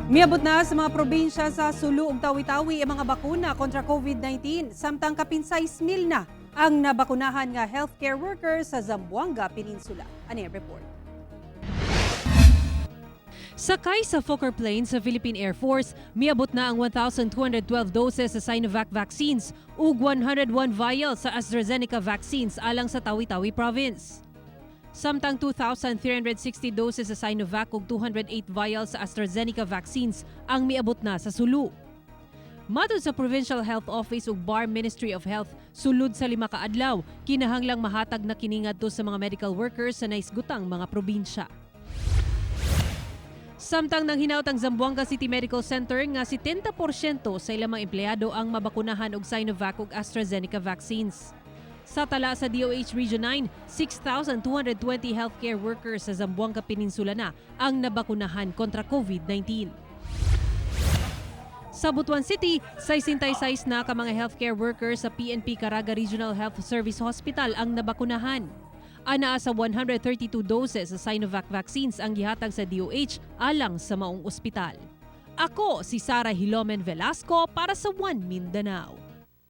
Miabot na sa mga probinsya sa Sulu ug Tawi-tawi ang mga bakuna kontra COVID-19. Samtang kapin 6,000 na ang nabakunahan nga healthcare workers sa Zamboanga Peninsula. Ani ang report. Sakay sa Fokker plane sa Philippine Air Force, miabot na ang 1,212 doses sa Sinovac vaccines ug 101 vials sa AstraZeneca vaccines alang sa Tawi-tawi province. Samtang 2,360 doses sa Sinovac ug 208 vials sa AstraZeneca vaccines ang miabot na sa Sulu. Matod sa Provincial Health Office ug Bar Ministry of Health, sulod sa 5 ka adlaw, kinahanglang mahatag na kini ngadto sa mga medical workers sa naisgutang mga probinsya. Samtang nang hinautang Zamboanga City Medical Center nga 70% sa ilang mga empleyado ang mabakunahan og Sinovac ug AstraZeneca vaccines. Sa tala sa DOH Region 9, 6,220 healthcare workers sa Zamboanga Peninsula na ang nabakunahan kontra COVID-19. Sa Butuan City, 66 na ka mga healthcare workers sa PNP Caraga Regional Health Service Hospital ang nabakunahan. Anaa sa 132 doses sa Sinovac vaccines ang gihatag sa DOH alang sa maong ospital. Ako si sarahhilomen-velasco para sa One Mindanao.